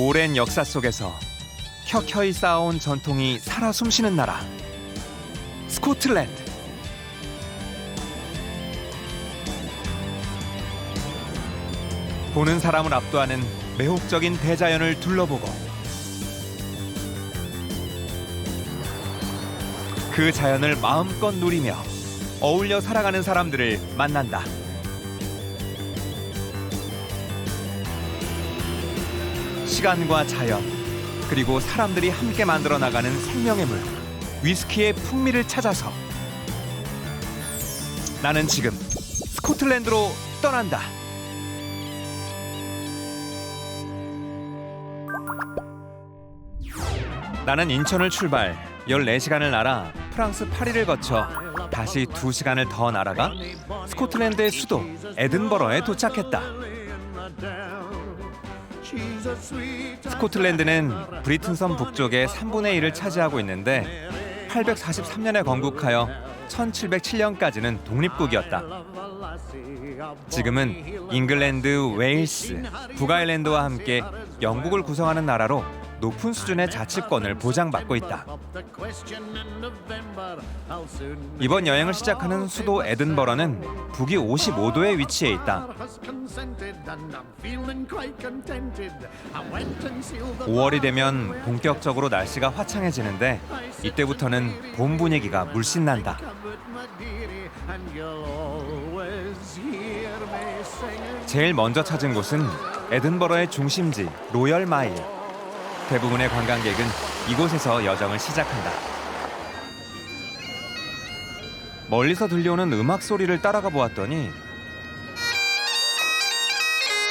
오랜 역사 속에서 켜켜이 쌓아온 전통이 살아 숨쉬는 나라, 스코틀랜드. 보는 사람을 압도하는 매혹적인 대자연을 둘러보고 그 자연을 마음껏 누리며 어울려 살아가는 사람들을 만난다. 시간과 자연, 그리고 사람들이 함께 만들어 나가는 생명의 물, 위스키의 풍미를 찾아서 나는 지금 스코틀랜드로 떠난다. 나는 인천을 출발 14시간을 날아 프랑스 파리를 거쳐 다시 2시간을 더 날아가 스코틀랜드의 수도 에든버러에 도착했다. 스코틀랜드는 브리튼섬 북쪽의 3분의 1을 차지하고 있는데 843년에 건국하여 1707년까지는 독립국이었다. 지금은 잉글랜드, 웨일스, 북아일랜드와 함께 영국을 구성하는 나라로 높은 수준의 자치권을 보장받고 있다. 이번 여행을 시작하는 수도 에든버러는 북위 55도에 위치해 있다. 5월이 되면 본격적으로 날씨가 화창해지는데 이때부터는 봄 분위기가 물씬 난다. 제일 먼저 찾은 곳은 에든버러의 중심지 로열 마일. 대부분의 관광객은 이곳에서 여정을 시작한다. 멀리서 들려오는 음악 소리를 따라가 보았더니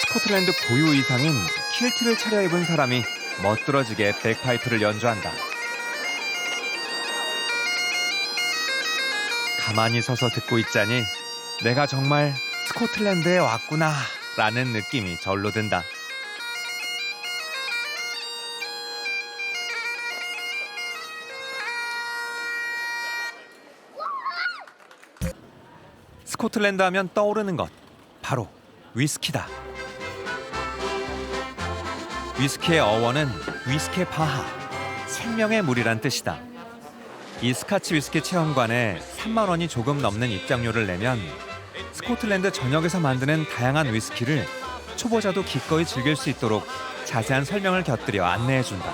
스코틀랜드 고유 의상인 킬트를 차려입은 사람이 멋들어지게 백파이프를 연주한다. 가만히 서서 듣고 있자니 내가 정말 스코틀랜드에 왔구나 라는 느낌이 절로 든다. 스코틀랜드 하면 떠오르는 것, 바로 위스키다. 위스키의 어원은 위스케 바하, 생명의 물이란 뜻이다. 이 스카치 위스키 체험관에 3만 원이 조금 넘는 입장료를 내면 스코틀랜드 전역에서 만드는 다양한 위스키를 초보자도 기꺼이 즐길 수 있도록 자세한 설명을 곁들여 안내해준다.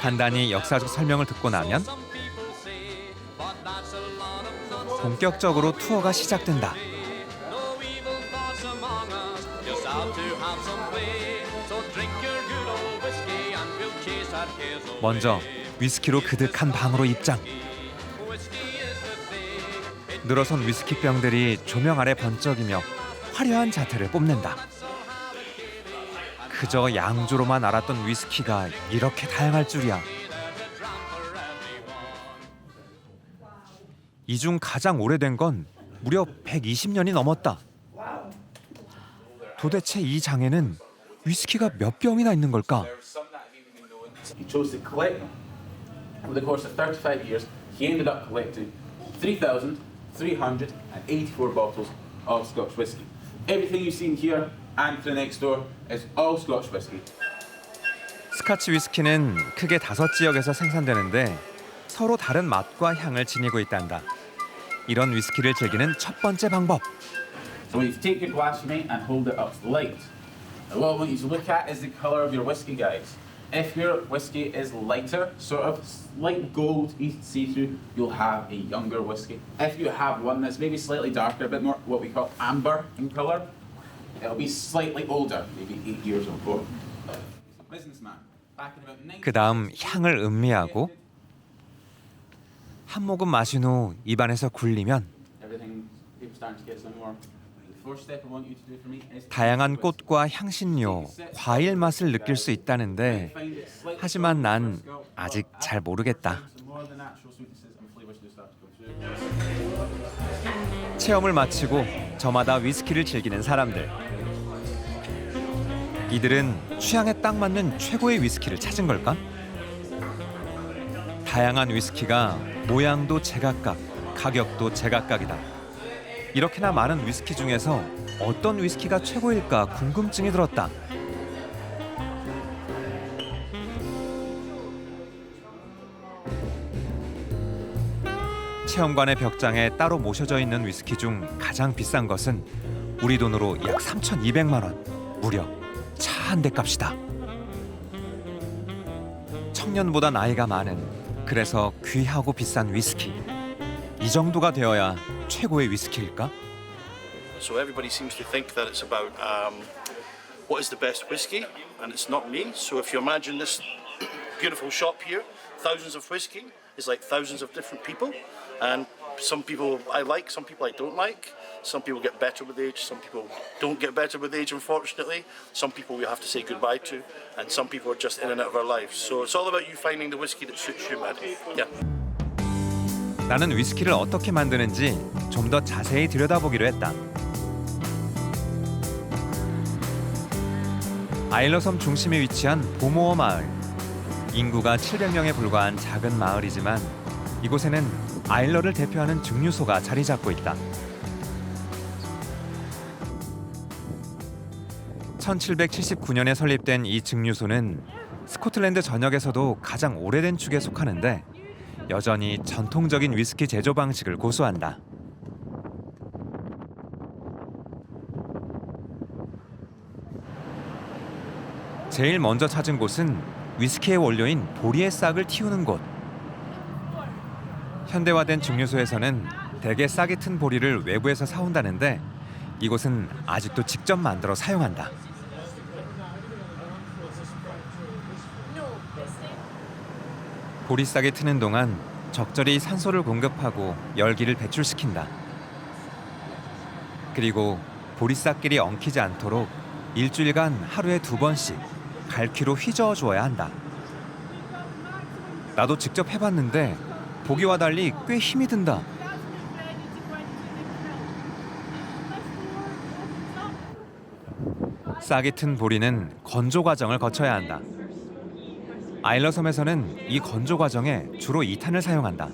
간단히 역사적 설명을 듣고 나면 본격적으로 투어가 시작된다. 먼저 위스키로 그득한 방으로 입장. 늘어선 위스키병들이 조명 아래 번쩍이며 화려한 자태를 뽐낸다. 그저 양주로만 알았던 위스키가 이렇게 다양할 줄이야. 이 중 가장 오래된 건 무려 120년이 넘었다. 도대체 이 장에는 위스키가 몇 병이나 있는 걸까? He chose to collect them. Over the course of 35 years, he ended up collecting 3,384 bottles of Scotch whisky. Everything you've seen here and to the next door is all Scotch whisky. 스카치 위스키는 크게 5지역에서 생산되는데 서로 다른 맛과 향을 지니고 있단다. 이런 위스키를 즐기는 첫 번째 방법. So when you take your glass, mate, and hold it up to the light, what I want you to look at is the colour of your whisky, guys. If your whisky is lighter, sort of light gold, see-through, you'll have a younger whisky. If you have one that's maybe slightly darker, a bit more what we call amber in colour, it'll be slightly older, maybe 8 years or more. A businessman back in about 19... 그 다음 향을 음미하고 한 모금 마신 후 입안에서 굴리면 다양한 꽃과 향신료, 과일 맛을 느낄 수 있다는데 하지만 난 아직 잘 모르겠다. 체험을 마치고 저마다 위스키를 즐기는 사람들. 이들은 취향에 딱 맞는 최고의 위스키를 찾은 걸까? 다양한 위스키가 모양도 제각각, 가격도 제각각이다. 이렇게나 많은 위스키 중에서 어떤 위스키가 최고일까 궁금증이 들었다. 체험관의 벽장에 따로 모셔져 있는 위스키 중 가장 비싼 것은 우리 돈으로 약 3,200만 원. 무려 차 한 대 값이다. 청년보다 나이가 많은, 그래서 귀하고 비싼 위스키. 이 정도가 되어야 최고의 위스키일까? So everybody seems to think that it's about what is the best whiskey, and it's not me. So if you imagine this beautiful shop here, thousands of whiskey is like thousands of different people, and some people I like, some people I don't like. Some people get better with age, some people don't get better with age, unfortunately. Some people we have to say goodbye to, and some people are just in and out of our lives. So it's all about you finding the whiskey that suits you, madam. Yeah. 나는 위스키를 어떻게 만드는지 좀 더 자세히 들여다보기로 했다. 아일러섬 중심에 위치한 보모어 마을. 인구가 700명에 불과한 작은 마을이지만 이곳에는 아일러를 대표하는 증류소가 자리 잡고 있다. 1779년에 설립된 이 증류소는 스코틀랜드 전역에서도 가장 오래된 축에 속하는데 여전히 전통적인 위스키 제조 방식을 고수한다. 제일 먼저 찾은 곳은 위스키의 원료인 보리의 싹을 틔우는 곳. 현대화된 증류소에서는 대개 싹이 튼 보리를 외부에서 사온다는데 이곳은 아직도 직접 만들어 사용한다. 보리싹이 트는 동안 적절히 산소를 공급하고 열기를 배출시킨다. 그리고 보리싹끼리 엉키지 않도록 일주일간 하루에 2번씩 갈퀴로 휘저어 주어야 한다. 나도 직접 해봤는데 보기와 달리 꽤 힘이 든다. 싹이 튼 보리는 건조 과정을 거쳐야 한다. 아일러섬에서는 이 건조 과정에 주로 2탄을 사용한다.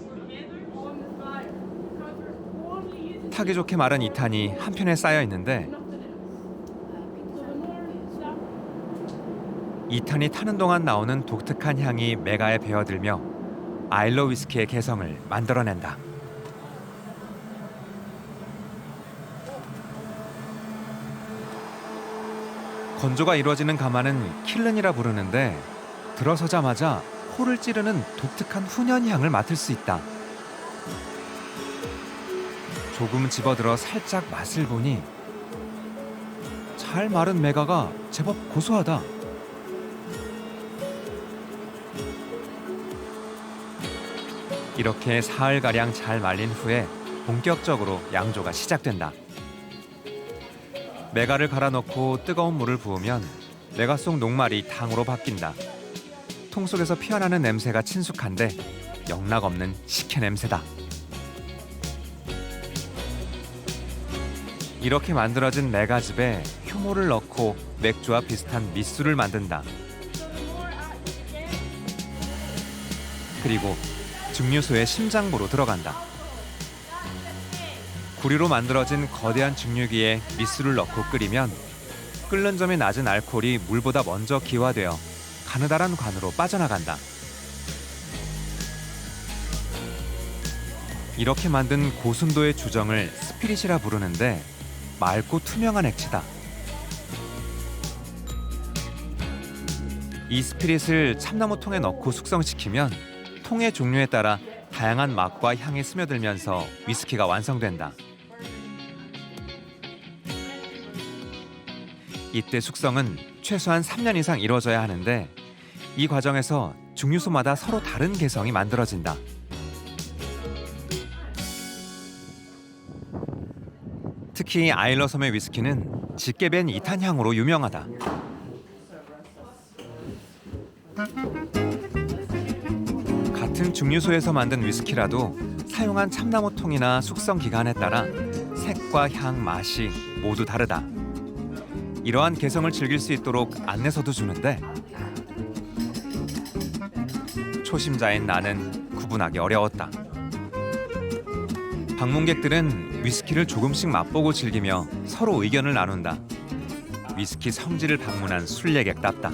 타기 좋게 마른 2탄이 한편에 쌓여 있는데 2탄이 타는 동안 나오는 독특한 향이 메가에 배어들며 아일러 위스키의 개성을 만들어낸다. 건조가 이루어지는 가마는 킬른이라 부르는데 들어서자마자 코를 찌르는 독특한 훈연 향을 맡을 수 있다. 조금 집어들어 살짝 맛을 보니 잘 마른 메가가 제법 고소하다. 이렇게 사흘가량 잘 말린 후에 본격적으로 양조가 시작된다. 메가를 갈아넣고 뜨거운 물을 부으면 메가 속 녹말이 당으로 바뀐다. 통 속에서 피어나는 냄새가 친숙한데 영락없는 식혜 냄새다. 이렇게 만들어진 메가즙에 효모를 넣고 맥주와 비슷한 밑술을 만든다. 그리고 증류소의 심장부로 들어간다. 구리로 만들어진 거대한 증류기에 밑술을 넣고 끓이면 끓는 점이 낮은 알코올이 물보다 먼저 기화되어 가느다란 관으로 빠져나간다. 이렇게 만든 고순도의 주정을 스피릿이라 부르는데 맑고 투명한 액체다. 이 스피릿을 참나무 통에 넣고 숙성시키면 통의 종류에 따라 다양한 맛과 향이 스며들면서 위스키가 완성된다. 이때 숙성은 최소한 3년 이상 이루어져야 하는데 이 과정에서 증류소마다 서로 다른 개성이 만들어진다. 특히 아일러섬의 위스키는 짙게 밴 2탄 향으로 유명하다. 같은 증류소에서 만든 위스키라도 사용한 참나무 통이나 숙성 기간에 따라 색과 향, 맛이 모두 다르다. 이러한 개성을 즐길 수 있도록 안내서도 주는데 초심자인 나는 구분하기 어려웠다. 방문객들은 위스키를 조금씩 맛보고 즐기며 서로 의견을 나눈다. 위스키 성지를 방문한 순례객답다.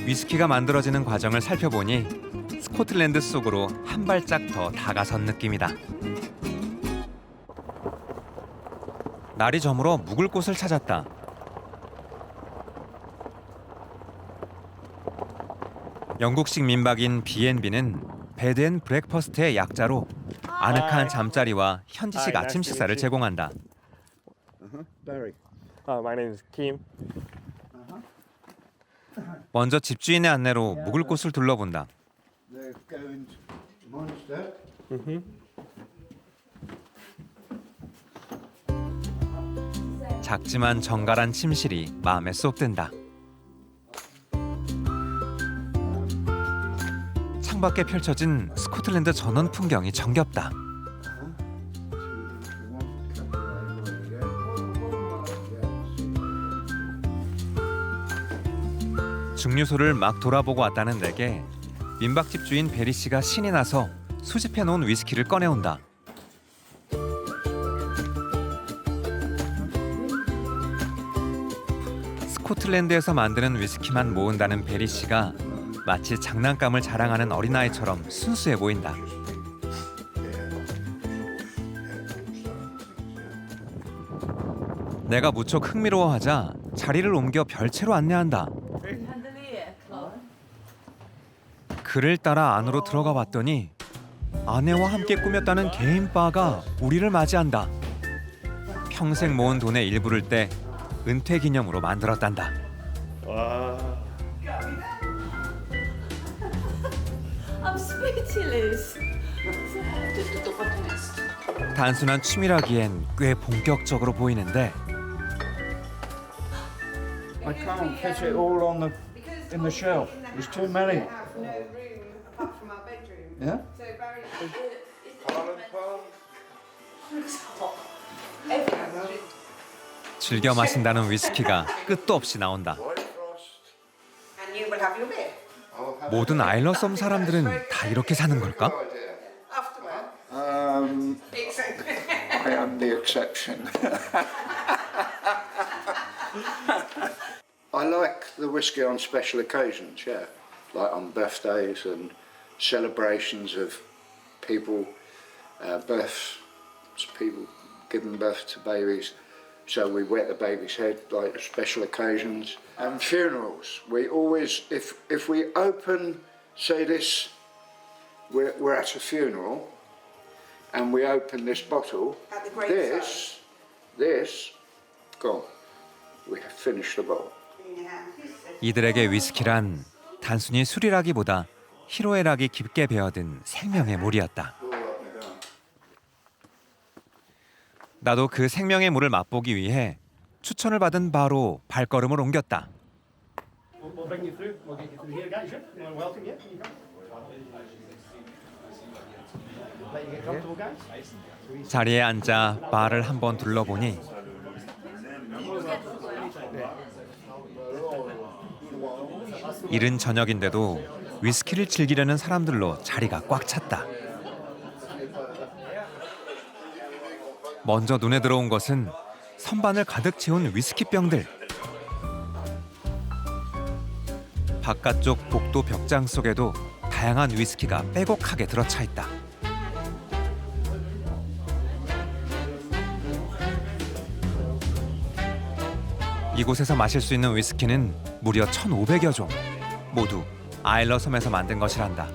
위스키가 만들어지는 과정을 살펴보니 스코틀랜드 속으로 한 발짝 더 다가선 느낌이다. 날이 저물어 묵을 곳을 찾았다. 영국식 민박인 B&B는 베드 앤 브렉퍼스트의 약자로 아늑한 잠자리와 현지식 아침 식사를 제공한다. Barry. My name is Kim. 먼저 집주인의 안내로 묵을 곳을 둘러본다. They're going to Monster. 작지만 정갈한 침실이 마음에 쏙 든다. 창밖에 펼쳐진 스코틀랜드 전원 풍경이 정겹다. 증류소를 막 돌아보고 왔다는 내게 민박집 주인 베리 씨가 신이 나서 수집해 놓은 위스키를 꺼내온다. 스코틀랜드에서 만드는 위스키만 모은다는 베리 씨가 마치 장난감을 자랑하는 어린아이처럼 순수해 보인다. 내가 무척 흥미로워하자 자리를 옮겨 별채로 안내한다. 그를 따라 안으로 들어가 봤더니 아내와 함께 꾸몄다는 개인 바가 우리를 맞이한다. 평생 모은 돈의 일부를 떼 은퇴 기념으로 만들었단다. I'm speechless. 단순한 취미라기엔 꽤 본격적으로 보이는데 I can't fit it all on the in the shelf. There's too many. Yeah. 즐겨 마신다는 위스키가 끝도 없이 나온다. And you will have your beer. 모든 아일러섬 사람들은 다 이렇게 사는 걸까? Afterwards. I am the exception. I like the whiskey on special occasions, yeah. Like on birthdays and celebrations of people, births, people giving birth to babies. So we wet the baby's head like special occasions. And funerals, we always, if we open, say this, we're at a funeral, and we open this bottle, At the graveside. this, gone. We have finished the bottle. 이들에게 위스키란 단순히 술이라기보다 희로애락이 깊게 배어든 생명의 물이었다. 나도 그 생명의 물을 맛보기 위해 추천을 받은 바로 발걸음을 옮겼다. We'll bring you through. We'll get you through here, guys. Yeah? Welcome. Yeah. Here you go. Let you get comfortable, guys. 자리에 앉아 바를 한번 둘러보니 이른 저녁인데도 위스키를 즐기려는 사람들로 자리가 꽉 찼다. 먼저 눈에 들어온 것은 선반을 가득 채운 위스키병들. 바깥쪽 복도 벽장 속에도 다양한 위스키가 빼곡하게 들어차 있다. 이곳에서 마실 수 있는 위스키는 무려 1,500여 종. 모두 아일러 섬에서 만든 것이란다.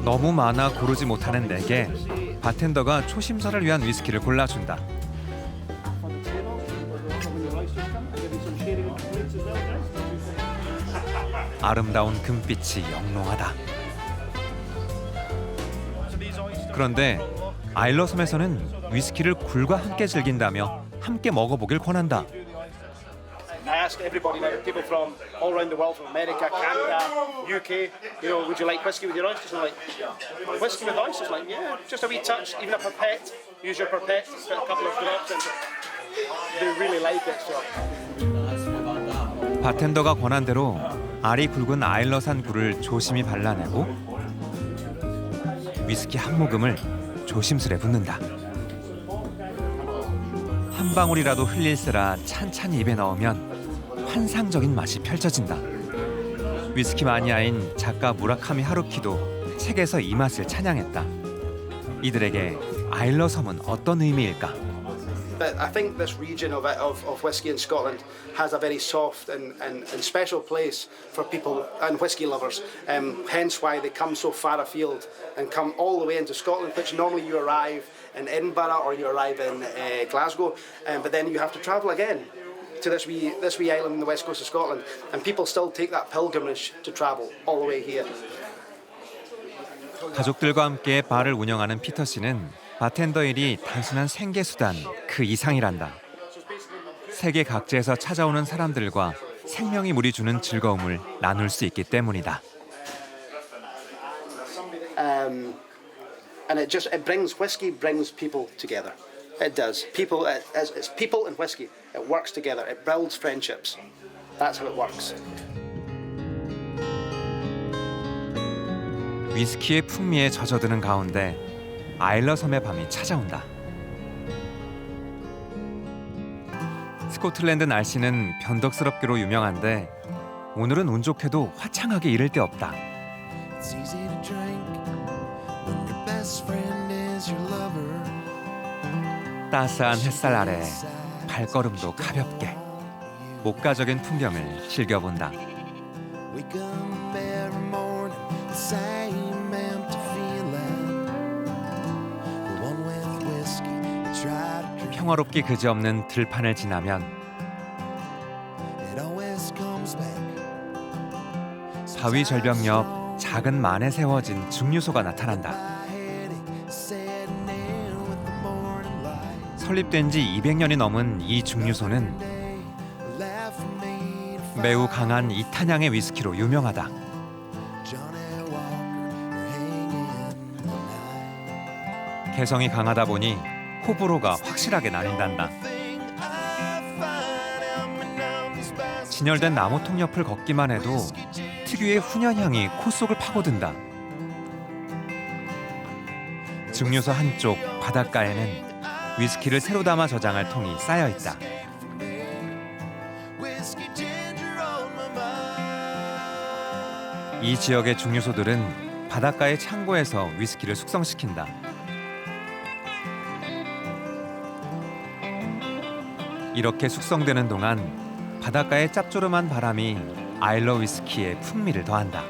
너무 많아 고르지 못하는 내게 바텐더가 초심자를 위한 위스키를 골라준다. 아름다운 금빛이 영롱하다. 그런데 아일러 섬에서는 위스키를 굴과 함께 즐긴다며 함께 먹어보길 권한다. ask everybody now, people from all around the world, from America, Canada, UK, you know, would you like whiskey with your oysters? And I'm like, whiskey with oysters? Like, yeah, just a wee touch, even a pipette. Use your pipette, put a couple of drops in. They really like it, so. 바텐더가 권한 대로 알이 굵은 아일러산 굴을 조심히 발라내고 위스키 한 모금을 조심스레 붓는다. 한 방울이라도 흘릴세라 찬찬히 입에 넣으면 환상적인 맛이 펼쳐진다. 위스키 마니아인 작가 무라카미 하루키도 책에서 이 맛을 찬양했다. 이들에게 아일러 섬은 어떤 의미일까? But I think this region of whisky in Scotland has a very soft and special place for people and whisky lovers. Hence why they come so far afield and come all the way into Scotland, which normally you arrive in Edinburgh or you arrive in Glasgow, but then you have to travel again to this wee island on the west coast of Scotland, and people still take that pilgrimage to travel all the way here. 가족들과 함께 바를 운영하는 피터 씨는 바텐더 일이 단순한 생계수단 그 이상이란다. 세계 각지에서 찾아오는 사람들과 생명이 물이 주는 즐거움을 나눌 수 있기 때문이다. And it brings whiskey brings people together. It does. People it's people and whiskey. It works together. It builds friendships. That's how it works. 위스키의 풍미에 젖어드는 가운데 아일러 섬의 밤이 찾아온다. 스코틀랜드 날씨는 변덕스럽기로 유명한데 오늘은 운 좋게도 화창하게 이를 데 없다. 따스한 햇살 아래 발걸음도 가볍게 목가적인 풍경을 즐겨본다. 평화롭기 그지없는 들판을 지나면 바위 절벽 옆 작은 만에 세워진 증류소가 나타난다. 설립된 지 200년이 넘은 이 증류소는 매우 강한 이탄향의 위스키로 유명하다. 개성이 강하다 보니 호불호가 확실하게 나뉜단다. 진열된 나무통 옆을 걷기만 해도 특유의 훈연향이 코 속을 파고든다. 증류소 한쪽 바닷가에는 위스키를 새로 담아 저장할 통이 쌓여 있다. 이 지역의 증류소들은 바닷가의 창고에서 위스키를 숙성시킨다. 이렇게 숙성되는 동안 바닷가의 짭조름한 바람이 아일러 위스키의 풍미를 더한다.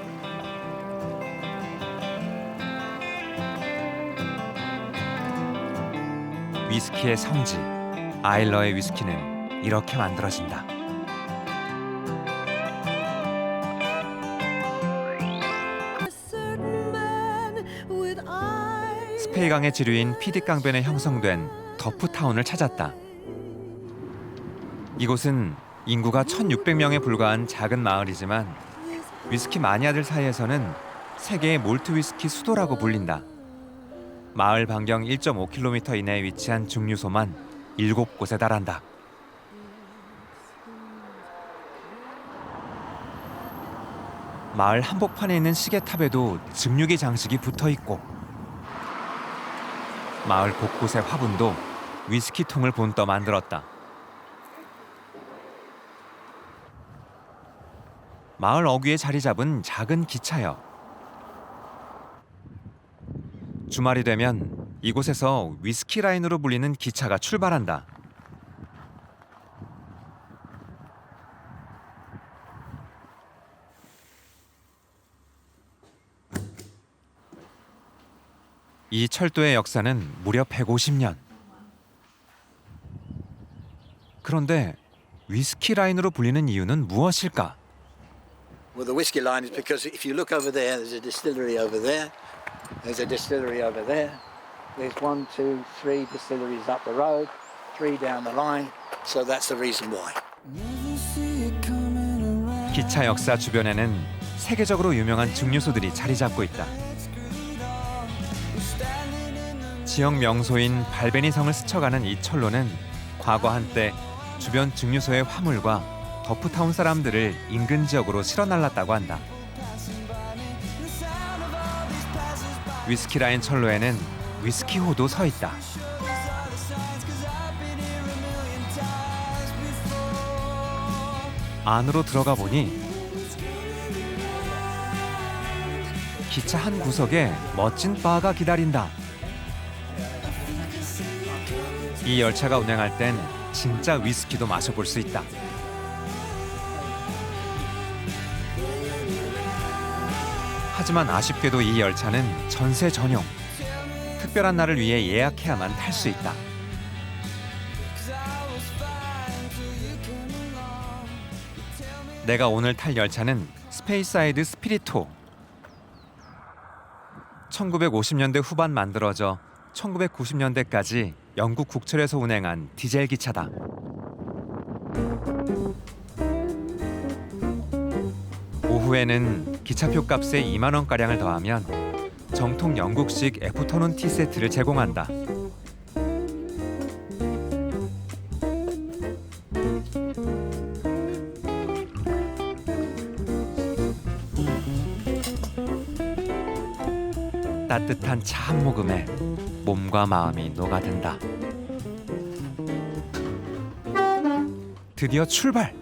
위스키의 성지, 아일러의 위스키는 이렇게 만들어진다. 스페이강의 지류인 피딕강변에 형성된 더프타운을 찾았다. 이곳은 인구가 1,600명에 불과한 작은 마을이지만 위스키 마니아들 사이에서는 세계의 몰트 위스키 수도라고 불린다. 마을 반경 1.5km 이내에 위치한 증류소만 7곳에 달한다. 마을 한복판에 있는 시계탑에도 증류기 장식이 붙어있고 마을 곳곳의 화분도 위스키통을 본떠 만들었다. 마을 어귀에 자리 잡은 작은 기차역. 주말이 되면 이곳에서 위스키 라인으로 불리는 기차가 출발한다. 이 철도의 역사는 무려 150년. 그런데 위스키 라인으로 불리는 이유는 무엇일까? Well, the whiskey line is because if you look over there, there's a distillery over there. There's a distillery over there. There's 1, 2, 3 distilleries up the road, 3 down the line. So that's the reason why. 기차 역사 주변에는 세계적으로 유명한 증류소들이 자리 잡고 있다. 지역 명소인 발베니성을 스쳐가는 이 철로는 과거 한때 주변 증류소의 화물과 더프타운 사람들을 인근 지역으로 실어 날랐다고 한다. 위스키 라인 철로에는 위스키호도 서 있다. 안으로 들어가 보니 기차 한 구석에 멋진 바가 기다린다. 이 열차가 운행할 땐 진짜 위스키도 마셔볼 수 있다. 하지만 아쉽게도 이 열차는 전세 전용. 특별한 날을 위해 예약해야만 탈 수 있다. 내가 오늘 탈 열차는 스페이사이드 스피리토. 1950년대 후반 만들어져 1990년대까지 영국 국철에서 운행한 디젤 기차다. 오후에는 기차표 값에 2만 원가량을 더하면 정통 영국식 애프터눈 티 세트를 제공한다. 따뜻한 차 한 모금에 몸과 마음이 녹아든다. 드디어 출발!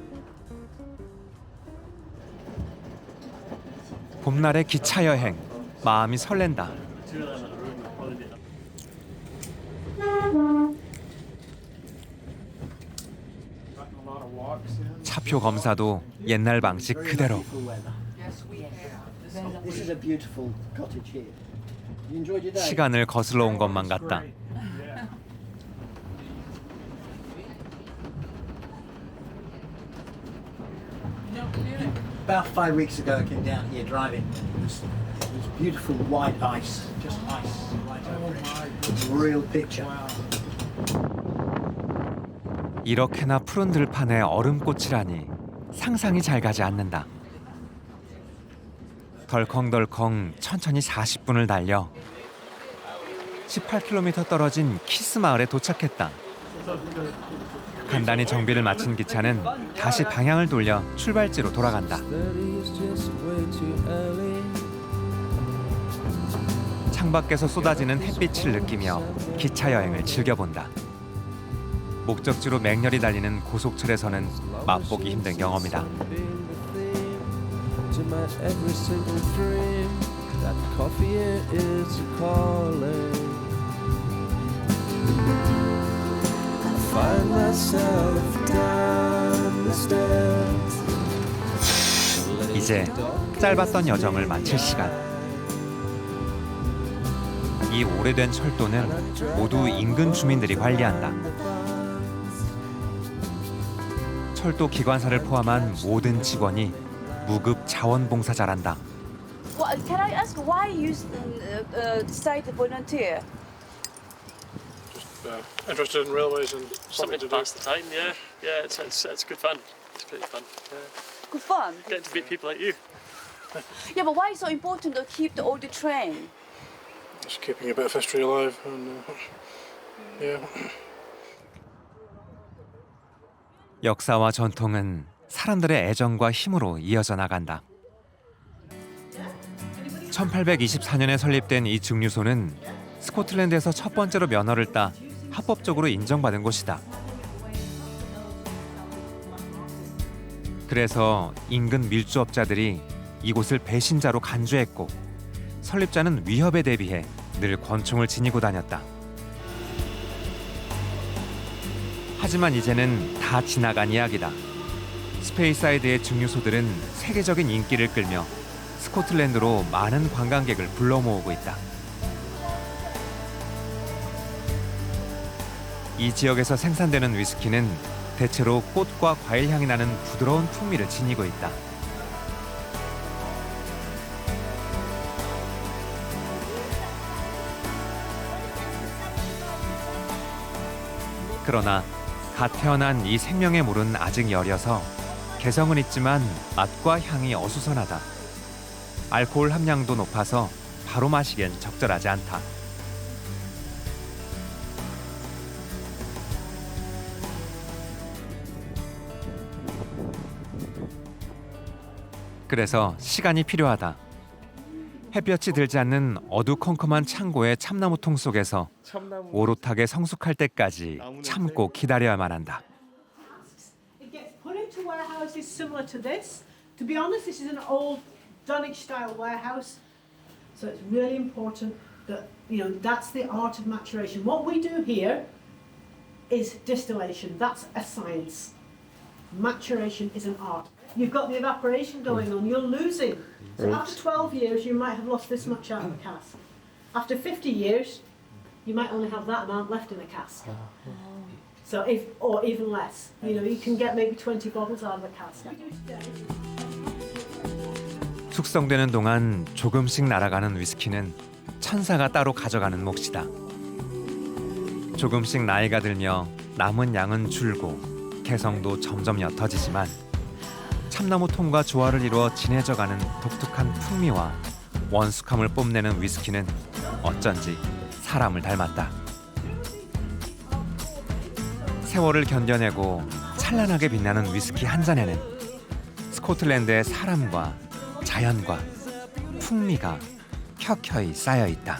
봄날의 기차 여행, 마음이 설렌다. 차표 검사도 옛날 방식 그대로. This is a beautiful cottage here. You enjoyed your day? 시간을 거슬러 온 것만 같다. About 5 weeks ago, I came down here driving. It was beautiful white ice, just ice right over it. It's a real picture. 이렇게나 푸른 들판에 얼음꽃이라니 상상이 잘 가지 않는다. 덜컹덜컹 천천히 40분을 달려 18km 떨어진 키스 마을에 도착했다. 간단히 정비를 마친 기차는 다시 방향을 돌려 출발지로 돌아간다. 창밖에서 쏟아지는 햇빛을 느끼며 기차 여행을 즐겨본다. 목적지로 맹렬히 달리는 고속철에서는 맛보기 힘든 경험이다. To my every single dream, that coffee is calling. I find myself down the stairs. 이제 짧았던 여정을 마칠 시간. 이 오래된 철도는 모두 인근 주민들이 관리한다. 철도 기관사를 포함한 모든 직원이 무급 자원봉사자란다. Well, can I ask why you decided to volunteer? Interested in railways and Something to pass the time, yeah. Yeah, it's good fun. It's pretty fun. Yeah. Good fun. Getting to meet people like you. Yeah, but why is it so important to keep the old train? just keeping a bit of history alive and yeah. 역사와 전통은 사람들의 애정과 힘으로 이어져 나간다. 1824년에 설립된 이 증류소는 스코틀랜드에서 첫 번째로 면허를 따 합법적으로 인정받은 곳이다. 그래서 인근 밀주업자들이 이곳을 배신자로 간주했고 설립자는 위협에 대비해 늘 권총을 지니고 다녔다. 하지만 이제는 다 지나간 이야기다. 스페이사이드의 증류소들은 세계적인 인기를 끌며 스코틀랜드로 많은 관광객을 불러 모으고 있다. 이 지역에서 생산되는 위스키는 대체로 꽃과 과일 향이 나는 부드러운 풍미를 지니고 있다. 그러나 갓 태어난 이 생명의 물은 아직 여려서 개성은 있지만 맛과 향이 어수선하다. 알코올 함량도 높아서 바로 마시기엔 적절하지 않다. 그래서 시간이 필요하다. 햇볕이 들지 않는 어두컴컴한 창고의 참나무 통 속에서 오롯하게 성숙할 때까지 참고 기다려야만 한다. It gets put into warehouses similar to this. To be honest, this is an old Dunwich style warehouse. So it's really important that, that's the art of maturation. What we do here is distillation. That's a science. Maturation is an art. You've got the evaporation going on, you're losing. So after 12 years, you might have lost this much out of the cask. After 50 years, you might only have that amount left in the cask. So or even less. You can get maybe 20 bottles out of the cask. 숙성되는 동안 조금씩 날아가는 위스키는 천사가 따로 가져가는 몫이다. 조금씩 나이가 들며 남은 양은 줄고 개성도 점점 옅어지지만 참나무 통과 조화를 이루어 진해져가는 독특한 풍미와 원숙함을 뽐내는 위스키는 어쩐지 사람을 닮았다. 세월을 견뎌내고 찬란하게 빛나는 위스키 한 잔에는 스코틀랜드의 사람과 자연과 풍미가 켜켜이 쌓여 있다.